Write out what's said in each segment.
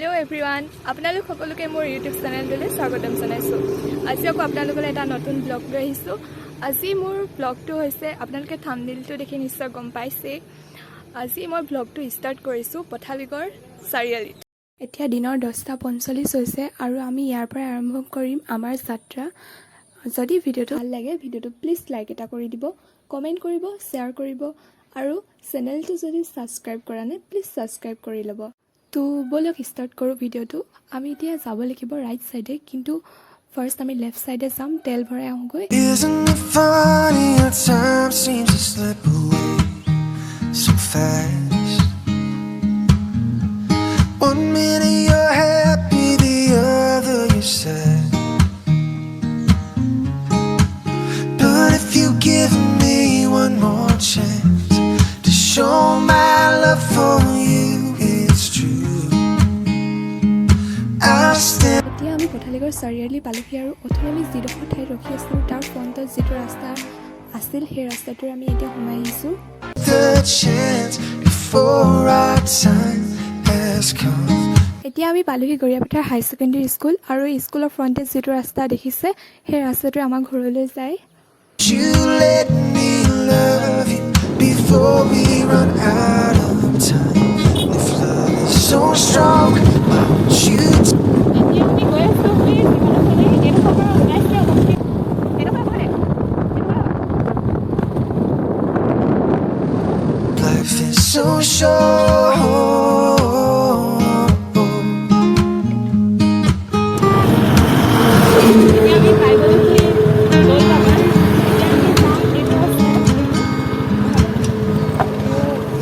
Hello everyone আপোনালোক সকলোকে মোৰ ইউটিউব চেনেললৈ স্বাগতম জনাইছো। আজি আকৌ আপোনালোকলৈ এটা নতুন ব্লগ লৈ আহিছো। আজি মোৰ ব্লগটো হৈছে আপোনালোকে থাম্বনেইলটো দেখি নিশ্চয় গম পাইছে। আজি মই ব্লগটো ষ্টাৰ্ট কৰিছো পথালিগড় চাৰিআলিত। এতিয়া দিনৰ 10:45 হৈছে আৰু আমি ইয়াৰ পৰা আৰম্ভ কৰিম আমাৰ যাত্ৰা। যদি ভিডিঅ'টো ভাল লাগে ভিডিঅ'টো প্লিজ লাইক এটা কৰি দিব, কমেণ্ট কৰিব, শ্বেয়াৰ কৰিব আৰু চেনেলটো যদি ছাবস্ক্ৰাইব কৰা নাই প্লিজ ছাবস্ক্ৰাইব কৰি ল'ব। তো বলক ষ্টাৰ্ট কৰোঁ ভিডিঅ'টো। আমি এতিয়া যাব লাগিব ৰাইট চাইডে, কিন্তু ফাৰ্ষ্ট আমি লেফ্ট চাইডে যাম, তেল ভৰাই আহোঁগৈ। Isn't it funny how time seems to slip away so fast? One minute you're happy, the other you're sad. But if you give me one more chance to show my love for you, it's true. I'll stand. এতিয়া আমি পথালিগড় চাৰিআলি পালোহি আৰু অথনি আমি যিডোখৰ ঠাইত ৰখি আছিলোঁ তাৰ ফ্ৰণ্টত যিটো ৰাস্তা আছিল সেই ৰাস্তাটোৰে আমি এতিয়া সোমাই আহিছোঁ। The chance before our time has come. এতিয়া আমি পালোহি গৰিয়াপথাৰ হাই ছেকেণ্ডেৰী স্কুল আৰু এই স্কুলৰ ফ্ৰণ্টে যিটো ৰাস্তা দেখিছে সেই ৰাস্তাটোৱে আমাৰ ঘৰলৈ যায়। You let me love you before we run out of time. If love is so strong, why won't you life is so short.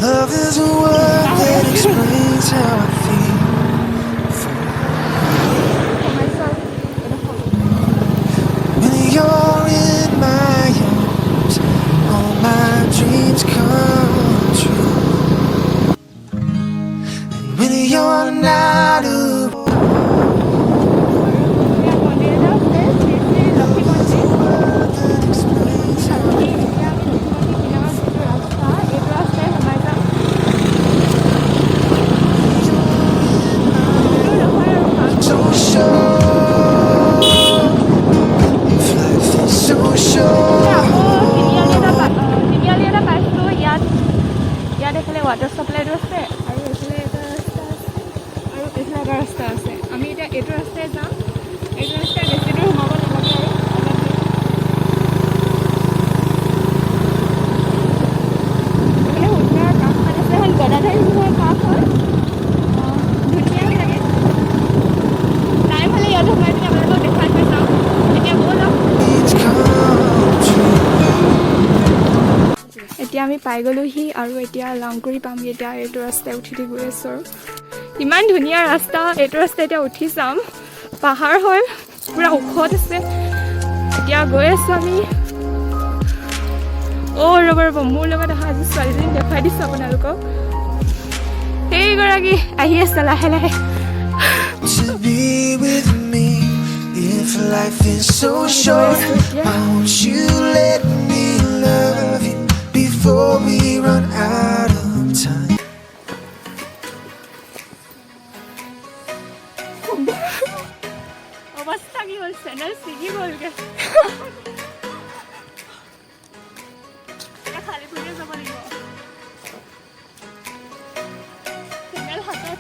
Love is a word that explains how I feel. When you're in my arms, all my dreams come true. And when you're not around, that explains how I feel. So sure, if life is so short. ইয়াত এইফালে water ছাপ্লাইটো আছে আৰু এইফালে এটা ৰাস্তা আছে আৰু এইফালে এটা ৰাস্তা আছে। আমি এতিয়া এইটো ৰাস্তাই যাম। এইটো ৰাস্তাই বেছি দূৰ সোমাব নালাগে আৰু এইফালে সুন্দৰ কাষখন আছে, এখন গদাধৰী সিংহৰ কাষ হয়, ধুনীয়াকৈ লাগে। টাইম হ'লে ইয়াত সোমাই পিনে আপোনালোকক দেখাই থৈ যাম। এতিয়া ব'লক। এতিয়া আমি পাই গ'লোহি আৰু এতিয়া লাংকুৰি পামগৈ। এতিয়া এইটো ৰাস্তাই উঠি গৈ আছোঁ আৰু ইমান ধুনীয়া ৰাস্তা। এইটো ৰাস্তা এতিয়া উঠি যাম, পাহাৰ হয়, পূৰা ওখত আছে। এতিয়া গৈ আছোঁ আমি। ৰ'ব মোৰ লগত অহা আজি ছোৱালীজনী দেখুৱাই দিছোঁ আপোনালোকক। সেইগৰাকী আহি আছে লাহে লাহে। To be with me, if life is so short, why won't you let me love you before we run out of time? অৱস্থা কি হ'ল, চেনেল ছিগি গ'লগৈ। এতিয়া খালী ভৰিৰে যাব লাগিব। চেনেল হাতত।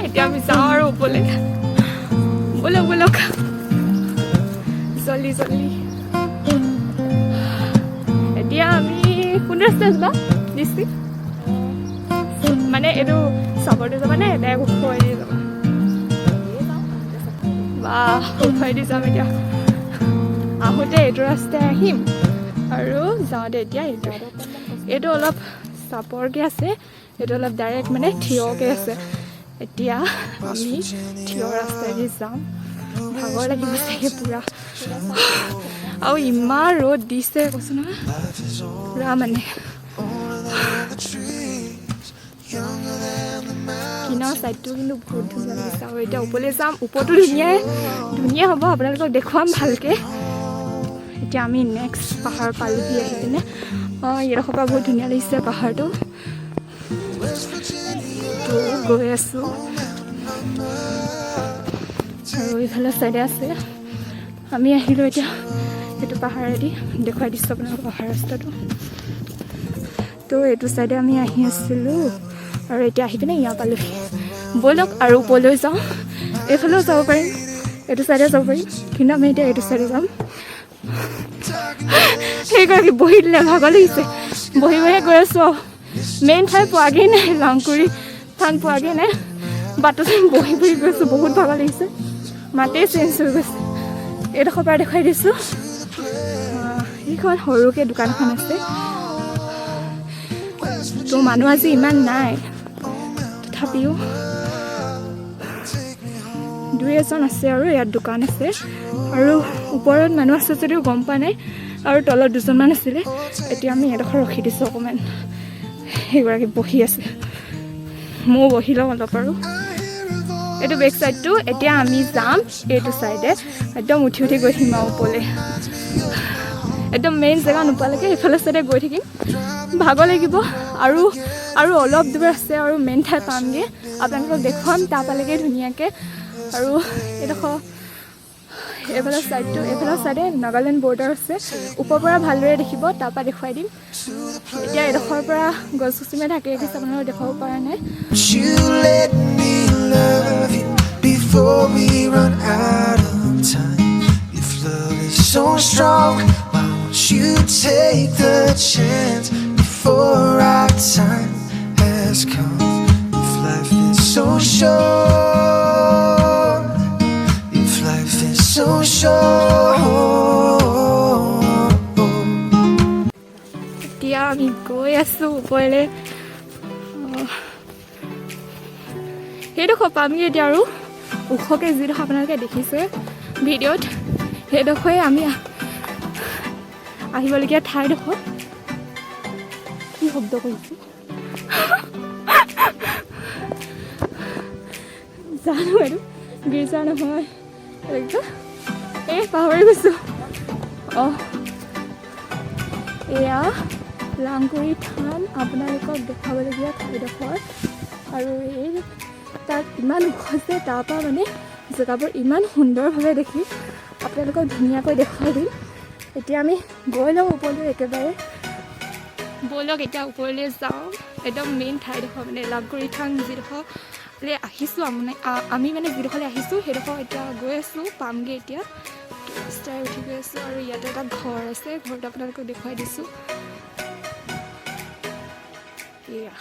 এতিয়া আমি যাওঁ আৰু ওপৰলৈ। ব'লক ব'লক, জল্দি জল্দি। এতিয়া আমি কোন ৰাস্তাত যাবা দিছি মানে এইটো চাবৰটো যাবা নে এটাই উখুৱাই দি যাবা? বা উখুৱাই দি যাম। এতিয়া আহোঁতে এইটো ৰাস্তাই আহিম আৰু যাওঁতে এতিয়া এইটো অলপ চাপৰকৈ আছে, এইটো অলপ ডাইৰেক্ট মানে থিয়কৈ আছে। এতিয়া আমি থিয় ৰাস্তাইদি যাম। ভাগৰ লাগিব চাগে পূৰা, আৰু ইমান ৰ'দ দিছে কৈছোঁ নহয়, পূৰা মানে পিনৰ ছাইডটো কিন্তু বহুত ধুনীয়া লাগিছে আৰু এতিয়া ওপৰলৈ যাম ওপৰতো ধুনীয়া হ'ব আপোনালোকক দেখুৱাম ভালকৈ এতিয়া আমি নেক্সট পাহাৰ পালোহি আহি পিনে এইডোখৰ পৰা বহুত ধুনীয়া লাগিছে পাহাৰটো তো গৈ আছোঁ আৰু এইফালে ছাইডে আছে আমি আহিলোঁ এতিয়া এইটো পাহাৰেদি দেখুৱাই দিছোঁ আপোনালোকৰ পাহাৰ ৰাস্তাটো তো এইটো ছাইডে আমি আহি আছিলোঁ আৰু এতিয়া আহি পিনে ইয়াৰ পালোহি ব'লক আৰু ওপৰলৈ যাওঁ এইফালেও যাব পাৰিম এইটো ছাইডে যাব পাৰিম কিন্তু আমি এতিয়া এইটো ছাইডে যাম সেইগৰাকী বহি দিলে ভাগৰ লাগিছে বহি গৈ আছোঁ মেইন ঠাই পোৱাগৈ নাই লাংকুৰি থান পোৱাগৈ নাই বাটতে বহি গৈছোঁ বহুত ভাগৰ লাগিছে মাতেই চেঞ্জ হৈ গৈছে এইডোখৰ পৰা দেখুৱাই দিছোঁ এইখন সৰুকৈ দোকানখন আছে তো মানুহ আজি ইমান নাই তথাপিও দুই এজন আছে আৰু ইয়াত দোকান আছে আৰু ওপৰত মানুহ আছে যদিও গম পোৱা নাই আৰু তলত দুজনমান আছিলে এতিয়া আমি এডোখৰ ৰখি দিছোঁ অকণমান সেইগৰাকী বহি আছে ময়ো বহি লওঁ অলপ আৰু এইটো বেক ছাইডটো এতিয়া আমি যাম এইটো ছাইডে একদম উঠি গৈ থাকিম আৰু ওপৰলৈ একদম মেইন জেগা নোপোৱালৈকে এইফালে ছাইডে গৈ থাকিম ভাগৰ লাগিব আৰু অলপ দূৰ আছে আৰু মেইন ঠাই পামগৈ আপোনালোকক দেখুৱাম তাৰপালৈকে ধুনীয়াকৈ আৰু এইডোখৰ এইফালৰ ছাইডে নাগালেণ্ড বৰ্ডাৰ আছে ওপৰৰ পৰা ভালদৰে দেখিব তাৰপৰা দেখুৱাই দিম এতিয়া এইডোখৰৰ পৰা গছ গছনিয়ে ঢাকি ৰাখিছে আপোনালোকক দেখুৱাব পৰা নাই Before we run out of time, if love is so strong, why won't you take the chance before our time has come? If life is so short, if life is so short. এতিয়া আমি গৈ আছোঁ ওপৰলৈ সেইডোখৰ পামগৈ এতিয়া আৰু ওখকৈ যিডোখৰ আপোনালোকে দেখিছে ভিডিঅ'ত সেইডোখৰে আমি আহিবলগীয়া ঠাইডোখৰ কি শব্দ কৰিছোঁ জানো আৰু গীৰ্জা নহয় এই পাহৰি গৈছোঁ এয়া লাংকুৰি থান আপোনালোকক দেখাবলগীয়া ঠাইডোখৰ আৰু এই তাত ইমান ওখ আছে তাৰপৰা মানে জেগাবোৰ ইমান সুন্দৰভাৱে দেখি আপোনালোকক ধুনীয়াকৈ দেখুৱাই দিম এতিয়া আমি গৈ লওঁ ওপৰলৈ একেবাৰে ব'লক এতিয়া ওপৰলৈ যাওঁ একদম মেইন ঠাইডোখৰ মানে লাংকুৰি থান যিডোখৰলৈ আহিছোঁ আমি মানে যিডোখৰলৈ আহিছোঁ সেইডোখৰ এতিয়া গৈ আছোঁ পামগৈ এতিয়া ষ্টাৰ উঠি গৈ আছোঁ আৰু ইয়াতে এটা ঘৰ আছে ঘৰটো আপোনালোকক দেখুৱাই দিছোঁ এয়া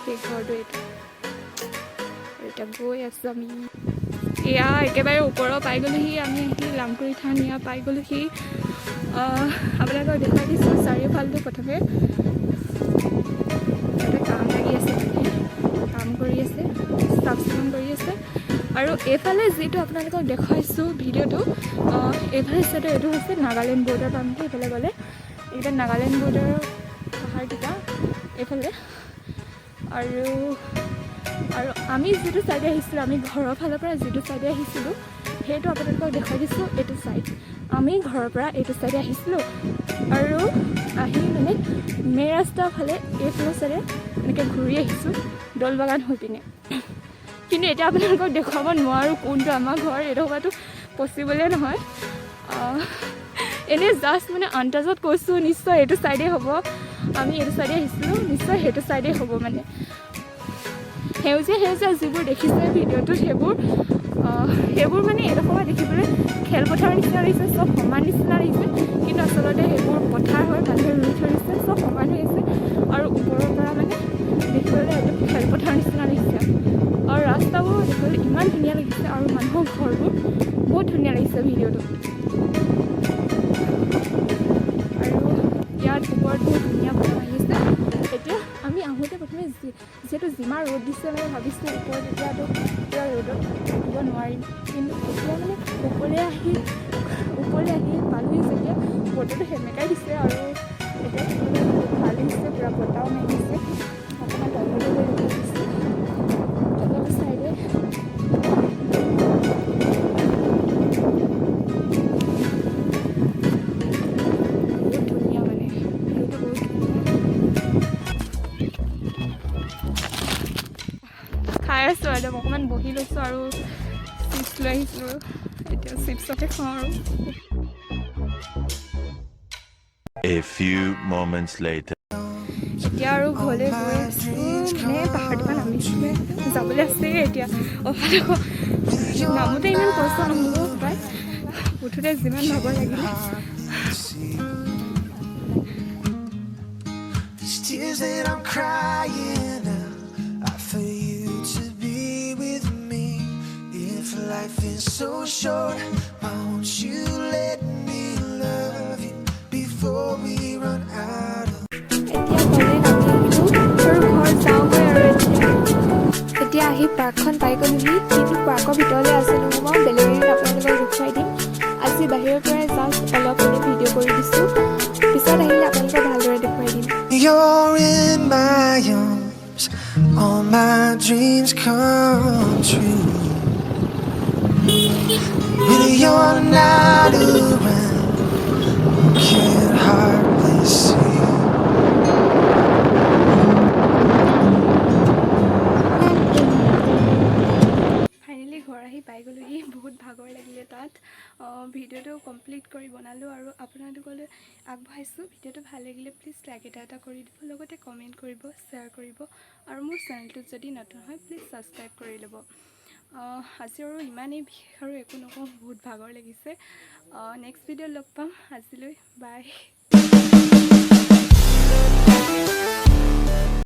সেই ঘৰটো এইটো এতিয়া গৈ আছোঁ আমি এয়া একেবাৰে ওপৰৰ পাই গ'লোহি আমি আহি লাংকুৰি থান এয়া পাই গ'লোহি আপোনালোকক দেখুৱাই দিছোঁ চাৰিওফালটো প্ৰথমে তাতে কাম লাগি আছে কাম কৰি আছে চাফ চিকুণ কৰি আছে আৰু এইফালে যিটো আপোনালোকক দেখুৱাইছোঁ ভিডিঅ'টো এইফালে চাইডে এইটো হৈছে নাগালেণ্ড বৰ্ডাৰ পামগৈ এইফালে গ'লে এইকেইটা নাগালেণ্ড বৰ্ডাৰৰ পাহাৰকেইটা এইফালে আৰু আমি যিটো ছাইডে আহিছিলোঁ আমি ঘৰৰ ফালৰ পৰা যিটো ছাইডে আহিছিলোঁ সেইটো আপোনালোকক দেখুৱাই দিছোঁ এইটো ছাইড আমি ঘৰৰ পৰা এইটো ছাইডে আহিছিলোঁ আৰু আহি মানে মেইন ৰাস্তাৰ ফালে এইফালৰ ছাইডে এনেকৈ ঘূৰি আহিছোঁ দলবাগান হৈ পিনে কিন্তু এতিয়া আপোনালোকক দেখুৱাব নোৱাৰোঁ কোনটো আমাৰ ঘৰ এইডোখৰটো পচিবলে নহয় এনেই জাষ্ট মানে আন্দাজত কৈছোঁ নিশ্চয় এইটো ছাইডে হ'ব আমি এইটো ছাইডে আহিছিলোঁ নিশ্চয় সেইটো ছাইডে হ'ব মানে সেউজীয়া যিবোৰ দেখিছে ভিডিঅ'টোত সেইবোৰ মানে এডোখৰ দেখিবলৈ খেলপথাৰৰ নিচিনা লাগিছে চব সমান নিচিনা লাগিছে কিন্তু আচলতে সেইবোৰ পথাৰ হৈ মানুহে ৰুই থৰিছে চব সমান হৈ আছে আৰু ওপৰৰ পৰা মানে দেখিবলৈ একদম খেলপথাৰৰ নিচিনা লাগিছে আৰু ৰাস্তাবোৰ দেখিবলৈ ইমান ধুনীয়া লাগিছে আৰু মানুহৰ ঘৰবোৰ বহুত ধুনীয়া লাগিছে ভিডিঅ'টো আৰু ইয়াত ওপৰত বহুত ধুনীয়া বতাহ আহিছে এতিয়া আমি আহোঁতে প্ৰথমে যিহেতু যিমান ৰ'দ দিছে মানে ভাবিছোঁ ওপৰত এতিয়াতো পূৰা ৰ'দত থাকিব নোৱাৰিম কিন্তু এতিয়া মানে ওপৰলৈ আহি পালোহি যেতিয়া বতৰটো সেমেকাই দিছে আৰু এতিয়া থাকিবলৈ বহুত ভাল হৈছে পূৰা বতাহও মাৰিছে অকণমান তললৈ গৈ দিছোঁ খাই আছোঁ একদম অকণমান বহি লৈছোঁ আৰু চিপছ লৈ আহিছিলোঁ এতিয়া চিপছকে খাওঁ আৰু A few moments later. এতিয়া আৰু ঘৰলৈ গৈ আছোঁ মানে পাহাৰটোৰ পৰা নামিছোঁহে যাবলৈ আছে এতিয়া অফালে নামোতে ইমান কষ্ট নহ'ব পায় উঠোঁতে যিমান ভাগৰ লাগিলে These tears that I'm crying out are for you to be with me. If life is so short, why won't you let me love you before we run out of এতিয়া আহি পাৰ্কখন পাই গ'লোহি কিন্তু পাৰ্কৰ ভিতৰলৈ আছিলোঁ মই বেলেগ এদিন আপোনালোকক দেখুৱাই দিম আজি বাহিৰৰ পৰাই জাষ্ট অলপ এনেই ভিডিঅ' কৰি দিছোঁ পিছত আহিলে আপোনালোকক ভালদৰে দেখুৱাই দিম You're in my arms, all my dreams come true. When you're not around, can't hardly see. Finally ঘৰ আহি পাই গ'লোহি বহুত ভাগৰ লাগিলে তাত ভিডিঅ'টো কমপ্লিট কৰি বনালোঁ আৰু আপোনালোকলৈ আগবঢ়াইছোঁ ভিডিঅ'টো ভাল লাগিলে প্লিজ লাইক এটা কৰি দিব লগতে কমেণ্ট কৰিব শ্বেয়াৰ কৰিব আৰু মোৰ চেনেলটোত যদি নতুন হয় প্লিজ ছাবস্ক্ৰাইব কৰি ল'ব আজি আৰু ইমানেই বিশেষ আৰু একো নকওঁ বহুত ভাগৰ লাগিছে নেক্সট ভিডিঅ'ত লগ পাম আজিলৈ বাই